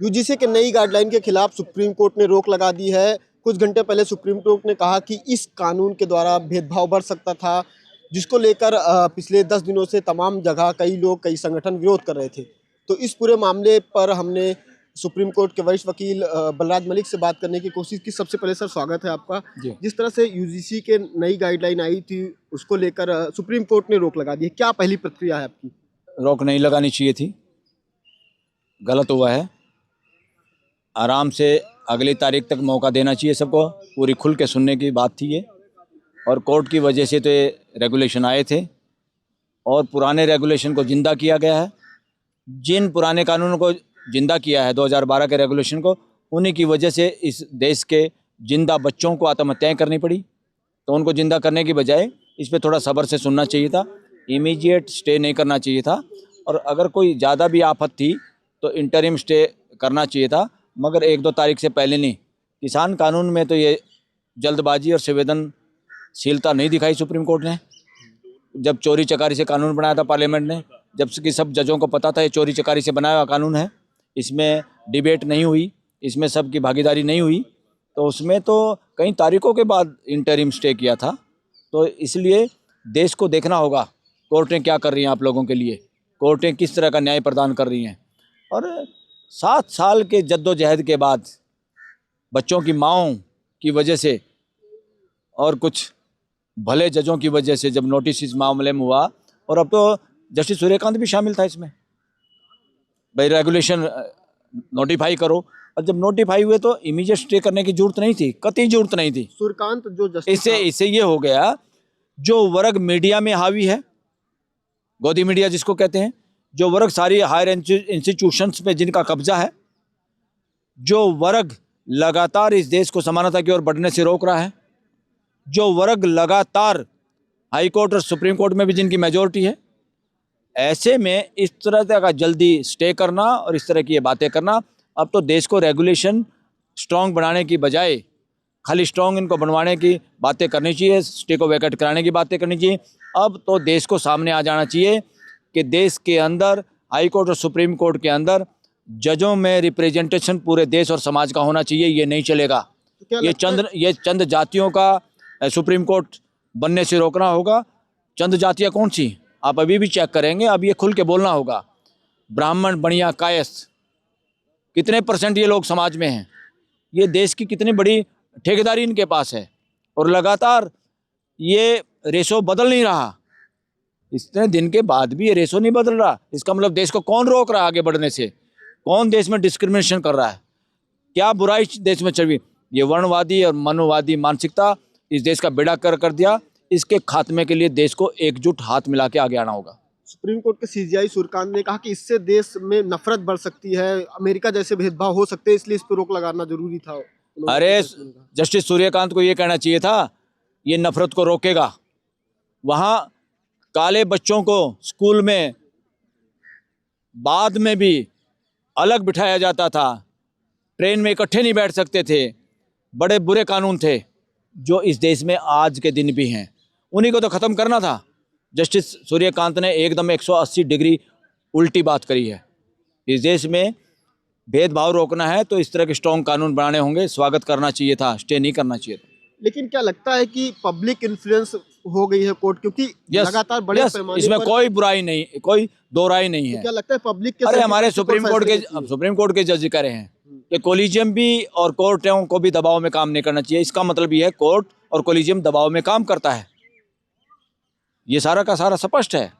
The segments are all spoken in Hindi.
यूजीसी के नई गाइडलाइन के खिलाफ सुप्रीम कोर्ट ने रोक लगा दी है। कुछ घंटे पहले सुप्रीम कोर्ट ने कहा कि इस कानून के द्वारा भेदभाव बढ़ सकता था, जिसको लेकर पिछले 10 दिनों से तमाम जगह कई लोग, कई संगठन विरोध कर रहे थे। तो इस पूरे मामले पर हमने सुप्रीम कोर्ट के वरिष्ठ वकील बलराज मलिक से बात करने की कोशिश की। सबसे पहले सर, स्वागत है आपका। जिस तरह से यूजीसी के नई गाइडलाइन आई थी, उसको लेकर सुप्रीम कोर्ट ने रोक लगा दी है, क्या पहली प्रतिक्रिया है आपकी? रोक नहीं लगानी चाहिए थी, गलत हुआ है। आराम से अगली तारीख तक मौका देना चाहिए सबको, पूरी खुल के सुनने की बात थी ये। और कोर्ट की वजह से तो ये रेगुलेशन आए थे और पुराने रेगुलेशन को जिंदा किया गया है। जिन पुराने कानूनों को जिंदा किया है 2012 के रेगुलेशन को, उन्हीं की वजह से इस देश के जिंदा बच्चों को आत्महत्याएं करनी पड़ी। तो उनको जिंदा करने की बजाय इस पर थोड़ा सब्र से सुनना चाहिए था, इमीडिएट स्टे नहीं करना चाहिए था। और अगर कोई ज़्यादा भी आफत थी तो इंटरिम स्टे करना चाहिए था, मगर 1-2 तारीख से पहले नहीं। किसान कानून में तो ये जल्दबाजी और संवेदनशीलता नहीं दिखाई सुप्रीम कोर्ट ने। जब चोरी चकारी से कानून बनाया था पार्लियामेंट ने, जबकि सब जजों को पता था ये चोरी चकारी से बनाया हुआ कानून है, इसमें डिबेट नहीं हुई, इसमें सबकी भागीदारी नहीं हुई, तो उसमें तो कई तारीखों के बाद इंटरिम स्टे किया था। तो इसलिए देश को देखना होगा कोर्टें क्या कर रही हैं आप लोगों के लिए, कोर्टें किस तरह का न्याय प्रदान कर रही हैं। और 7 साल के जद्दोजहद के बाद बच्चों की माँओं की वजह से और कुछ भले जजों की वजह से जब नोटिस इस मामले में हुआ, और अब तो जस्टिस सूर्यकांत भी शामिल था इसमें, भाई रेगुलेशन नोटिफाई करो। और जब नोटिफाई हुए तो इमीडिएट स्टे करने की जरूरत नहीं थी, कतई जरूरत नहीं थी। सूर्यकांत जो जस्टिस इससे ये हो गया, जो वर्ग मीडिया में हावी है, गोदी मीडिया जिसको कहते हैं, जो वर्ग सारी हायर इंस्टीट्यूशंस पे जिनका कब्जा है, जो वर्ग लगातार इस देश को समानता की ओर बढ़ने से रोक रहा है, जो वर्ग लगातार हाई कोर्ट और सुप्रीम कोर्ट में भी जिनकी मेजॉरिटी है, ऐसे में इस तरह का जल्दी स्टे करना और इस तरह की ये बातें करना, अब तो देश को रेगुलेशन स्ट्रॉन्ग बनाने की बजाय खाली स्ट्रॉन्ग इनको बनवाने की बातें करनी चाहिए, स्टे को वैकेट कराने की बातें करनी चाहिए। अब तो देश को सामने आ जाना चाहिए कि देश के अंदर हाई कोर्ट और सुप्रीम कोर्ट के अंदर जजों में रिप्रेजेंटेशन पूरे देश और समाज का होना चाहिए। ये नहीं चलेगा, ये चंद जातियों का सुप्रीम कोर्ट बनने से रोकना होगा। चंद जातियाँ कौन सी, आप अभी भी चेक करेंगे, अब ये खुल के बोलना होगा। ब्राह्मण, बनिया, कायस्थ, कितने % ये लोग समाज में हैं, ये देश की कितनी बड़ी ठेकेदारी इनके पास है, और लगातार ये रेशो बदल नहीं रहा। इतने दिन के बाद भी ये रेशो नहीं बदल रहा। इसका मतलब देश को कौन रोक रहा है आगे बढ़ने से? कौन देश में डिस्क्रिमिनेशन कर रहा है? क्या बुराई देश में चल रही? ये वर्णवादी और मनोवादी मानसिकता इस देश का बेड़ा कर दिया। इसके खात्मे के लिए देश को एकजुट हाथ मिला के आगे आना होगा। सुप्रीम कोर्ट के सीजेआई सूर्यकांत ने कहा कि इससे देश में नफरत बढ़ सकती है, अमेरिका जैसे भेदभाव हो सकते हैं, इसलिए इस पर रोक लगाना जरूरी था। अरे जस्टिस सूर्यकांत को ये कहना चाहिए था, ये नफरत को रोकेगा। वहाँ काले बच्चों को स्कूल में बाद में भी अलग बिठाया जाता था, ट्रेन में इकट्ठे नहीं बैठ सकते थे, बड़े बुरे कानून थे जो इस देश में आज के दिन भी हैं। उन्हीं को तो ख़त्म करना था। जस्टिस सूर्यकांत ने एकदम 180 डिग्री उल्टी बात करी है। इस देश में भेदभाव रोकना है तो इस तरह के स्ट्रॉन्ग कानून बनाने होंगे। स्वागत करना चाहिए था, स्टे नहीं करना चाहिए था। लेकिन क्या लगता है कि पब्लिक इन्फ्लुएंस हो गई है कोर्ट, क्योंकि लगातार बड़े पैमाने इसमें पर कोई बुराई नहीं, कोई दो राय नहीं है। क्या लगता है पब्लिक के? अरे हमारे सुप्रीम कोर्ट के जज कह रहे हैं कि कोलिजियम भी और कोर्टों को भी दबाव में काम नहीं करना चाहिए। इसका मतलब ये है कोर्ट और कोलिजियम दबाव में काम करता है, ये सारा का सारा स्पष्ट है।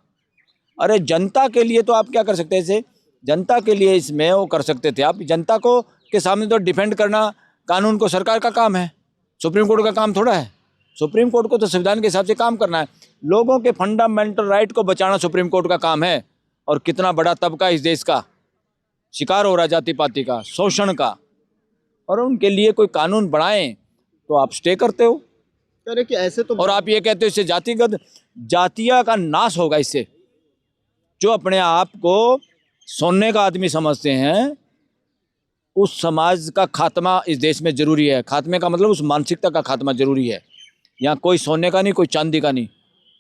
अरे जनता के लिए तो आप क्या कर सकते हैं, इसे जनता के लिए इसमें वो कर सकते थे आप। जनता को के सामने तो डिफेंड करना कानून को सरकार का काम है, सुप्रीम कोर्ट का काम थोड़ा है। सुप्रीम कोर्ट को तो संविधान के हिसाब से काम करना है। लोगों के फंडामेंटल राइट को बचाना सुप्रीम कोर्ट का काम है। और कितना बड़ा तबका इस देश का शिकार हो रहा है जाति पाति का, शोषण का, और उनके लिए कोई कानून बनाएं तो आप स्टे करते हो। अरे कि ऐसे तो, और आप ये कहते हो इससे जातिया का नाश होगा। इससे जो अपने आप को सोने का आदमी समझते हैं, उस समाज का खात्मा इस देश में जरूरी है। खात्मे का मतलब उस मानसिकता का खात्मा जरूरी है। यहाँ कोई सोने का नहीं, कोई चांदी का नहीं,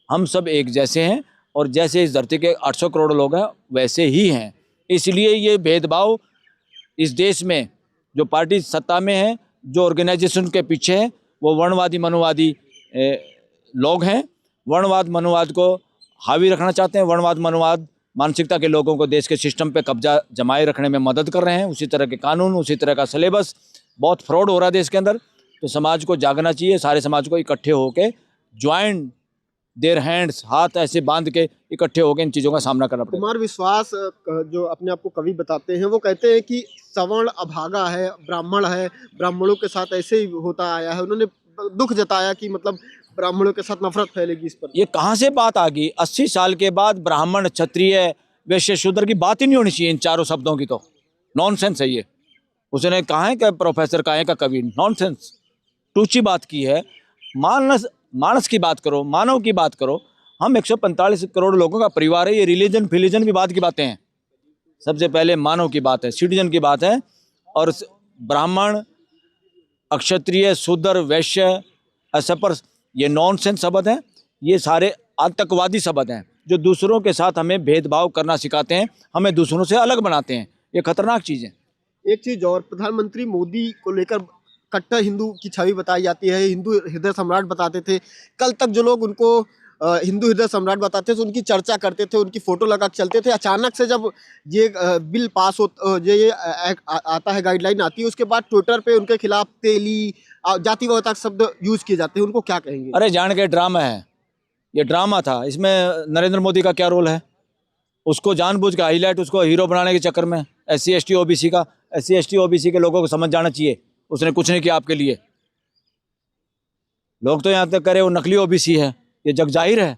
हम सब एक जैसे हैं। और जैसे इस धरती के 800 करोड़ लोग हैं वैसे ही हैं। इसलिए ये भेदभाव इस देश में जो पार्टी सत्ता में है, जो ऑर्गेनाइजेशन के पीछे है, वो वर्णवादी मनोवादी लोग हैं। वर्णवाद मनोवाद को हावी रखना चाहते हैं। वर्णवाद मनोवाद मानसिकता के लोगों को देश के सिस्टम पे कब्जा जमाए रखने में मदद कर रहे हैं। उसी तरह के कानून, उसी तरह का सिलेबस, बहुत फ्रॉड हो रहा है देश के अंदर। तो समाज को जागना चाहिए, सारे समाज को इकट्ठे होके ज्वाइंट देयर हैंड्स, हाथ ऐसे बांध के इकट्ठे होकर इन चीज़ों का सामना करना पड़ेगा। कुमार विश्वास जो अपने आप को कवि बताते हैं, वो कहते हैं कि सवर्ण अभागा है, ब्राह्मण है, ब्राह्मणों के साथ ऐसे ही होता आया है। उन्होंने दुख जताया कि मतलब ब्राह्मणों के साथ नफरत फैलेगी इस पर। ये कहाँ से बात आ गई? 80 साल के बाद ब्राह्मण, क्षत्रिय, वैश्य, शूद्र की बात ही नहीं होनी चाहिए इन चारों शब्दों की। तो नॉनसेंस है ये। उसने कहा है कि प्रोफेसर, कहा है का कवि, नॉनसेंस, टूची बात की है। मानस की बात करो, मानव की बात करो। हम 145 करोड़ लोगों का परिवार है। ये रिलीजन फिलीजन की बात की बातें हैं। सबसे पहले मानव की बात है, सिटीजन की बात है। और ब्राह्मण, अक्षत्रिय, शूद्र, वैश्य, असपर, ये नॉनसेंस शब्द हैं। ये सारे आतंकवादी शब्द हैं जो दूसरों के साथ हमें भेदभाव करना सिखाते हैं, हमें दूसरों से अलग बनाते हैं। ये खतरनाक चीज़ है। एक चीज और, प्रधानमंत्री मोदी को लेकर कट्टर हिंदू की छवि बताई जाती है, हिंदू हृदय सम्राट बताते थे। कल तक जो लोग उनको हिंदू हृदय सम्राट बताते थे, उनकी चर्चा करते थे, उनकी फोटो लगा के चलते थे। अचानक से जब ये बिल पास हो, ये आता है, गाइडलाइन आती है, उसके बाद ट्विटर पे उनके खिलाफ तेली, जातिवाद शब्द यूज किए जाते हैं। उनको क्या कहेंगे? अरे जान के ड्रामा है, ये ड्रामा था। इसमें नरेंद्र मोदी का क्या रोल है? उसको जानबूझ के हाईलाइट, उसको हीरो बनाने के चक्कर में SC ST OBC का, SC ST OBC के लोगों को समझ जाना चाहिए, उसने कुछ नहीं किया आपके लिए। लोग तो यहाँ तक करे वो नकली OBC है, ये जग जाहिर है।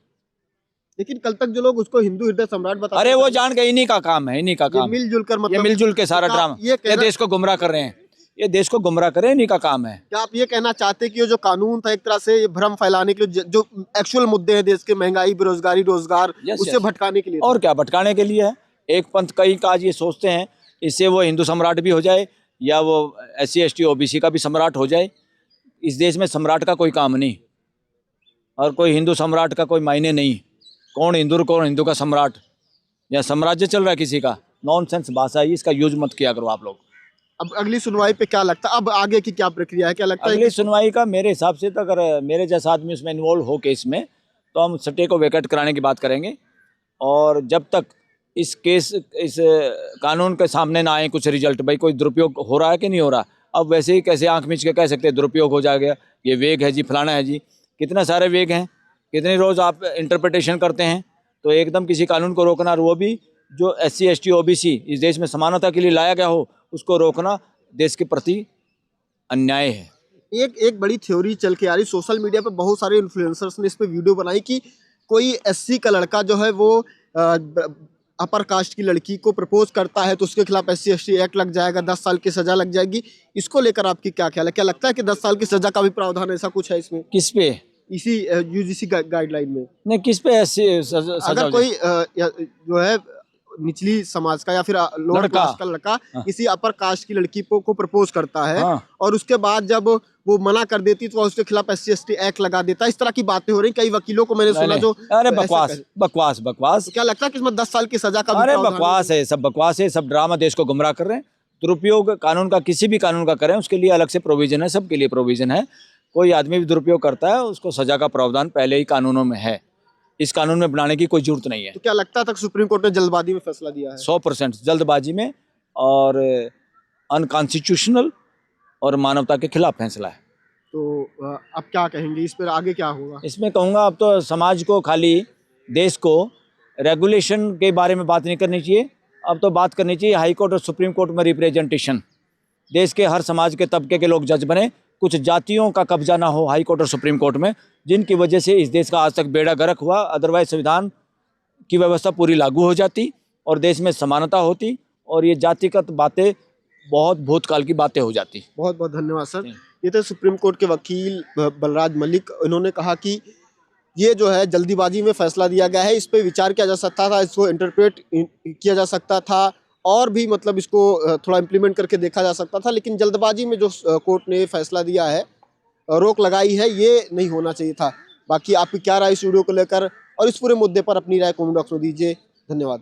लेकिन कल तक जो लोग उसको हिंदू हृदय सम्राट बताते अरे वो जान के इन्हीं का काम है, इन्हीं का काम। मिलजुल कर, ये मतलब मिलजुल के सारा ड्रामा, ये देश को गुमराह कर रहे हैं। ये देश को गुमराह कर रहे हैं, इन्हीं का काम है। क्या आप ये कहना चाहते हैं कि ये जो कानून था एक तरह से ये भ्रम फैलाने के लिए, जो एक्चुअल मुद्दे हैं देश के, महंगाई, बेरोजगारी, रोजगार, उससे भटकाने के लिए? और क्या भटकाने के लिए है। एक पंथ कई काज ये सोचते हैं, इससे वो हिंदू सम्राट भी हो जाए या वो SC ST OBC का भी सम्राट हो जाए। इस देश में सम्राट का कोई काम नहीं, और कोई हिंदू सम्राट का कोई मायने नहीं। कौन हिंदू का सम्राट या साम्राज्य चल रहा है किसी का? नॉनसेंस भाषा है, इसका यूज मत किया करो आप लोग। अब अगली सुनवाई पे क्या लगता है, अब आगे की क्या प्रक्रिया है, क्या लगता है? अगली सुनवाई का मेरे हिसाब से तो अगर मेरे जैसा आदमी उसमें इन्वॉल्व हो केस में, तो हम स्टे को वेकेट कराने की बात करेंगे। और जब तक इस कानून के सामने ना आए कुछ रिजल्ट, भाई कोई दुरुपयोग हो रहा है कि नहीं हो रहा। अब वैसे ही कैसे आंख मीच के कह सकते हैं दुरुपयोग हो जाएगा, ये वेग है जी, फलाना है जी। कितने सारे वेग हैं, कितने रोज़ आप इंटरप्रिटेशन करते हैं। तो एकदम किसी कानून को रोकना, और वो भी जो SC ST OBC इस देश में समानता के लिए लाया गया हो, उसको रोकना देश के प्रति अन्याय है। एक बड़ी थ्योरी चल के आ रही, सोशल मीडिया पे बहुत सारे इन्फ्लुएंसर्स ने इस पे वीडियो बनाई कि कोई SC का लड़का जो है वो अपर कास्ट की लड़की को प्रपोज करता है तो उसके खिलाफ SC ST एक्ट लग जाएगा, 10 साल की सजा लग जाएगी। इसको लेकर आपकी क्या ख्याल है? क्या लगता है कि 10 साल की सजा का भी प्रावधान ऐसा कुछ है इसमें? किस पे? इसी UGC गाइडलाइन में नहीं, किस पे ऐसे सजा? अगर कोई जो है निचली समाज का या फिर लोअर कास्ट का लड़का किसी अपर कास्ट की लड़की को प्रपोज करता है, और उसके बाद जब वो मना कर देती तो उसके खिलाफ SC ST एक्ट लगा देता है, इस तरह की बातें हो रही। कई वकीलों को मैंने सुना जो, अरे बकवास। तो क्या लगता है कि इसमें 10 साल की सजा का भी अरे बकवास है, सब बकवास है, सब ड्रामा, देश को गुमराह कर रहे हैं। दुरुपयोग कानून का, किसी भी कानून का करें उसके लिए अलग से प्रोविजन है, सबके लिए प्रोविजन है। कोई आदमी भी दुरुपयोग करता है उसको सजा का प्रावधान पहले ही कानूनों में है, इस कानून में बनाने की कोई जरूरत नहीं है। तो क्या लगता है तक सुप्रीम कोर्ट ने जल्दबाजी में फैसला दिया है? 100% जल्दबाजी में, और अनकॉन्स्टिट्यूशनल और मानवता के खिलाफ फैसला है। तो अब क्या कहेंगे इस पर, आगे क्या होगा? इसमें कहूँगा अब तो समाज को, खाली देश को रेगुलेशन के बारे में बात नहीं करनी चाहिए, अब तो बात करनी चाहिए हाई कोर्ट और सुप्रीम कोर्ट में रिप्रेजेंटेशन। देश के हर समाज के तबके के लोग जज बने, कुछ जातियों का कब्जा ना हो हाई कोर्ट और सुप्रीम कोर्ट में, जिनकी वजह से इस देश का आज तक बेड़ा गर्क हुआ। अदरवाइज संविधान की व्यवस्था पूरी लागू हो जाती और देश में समानता होती, और ये जातिगत बातें बहुत भूतकाल की बातें हो जाती। बहुत बहुत धन्यवाद सर। ये थे सुप्रीम कोर्ट के वकील बलराज मलिक। इन्होंने कहा कि ये जो है जल्दीबाजी में फैसला दिया गया है, इस पर विचार किया जा सकता था, इसको इंटरप्रेट किया जा सकता था, और भी मतलब इसको थोड़ा इम्प्लीमेंट करके देखा जा सकता था। लेकिन जल्दबाजी में जो कोर्ट ने फैसला दिया है, रोक लगाई है, ये नहीं होना चाहिए था। बाकी आपकी क्या राय इस वीडियो को लेकर और इस पूरे मुद्दे पर अपनी राय कमेंट बॉक्स में दीजिए। धन्यवाद।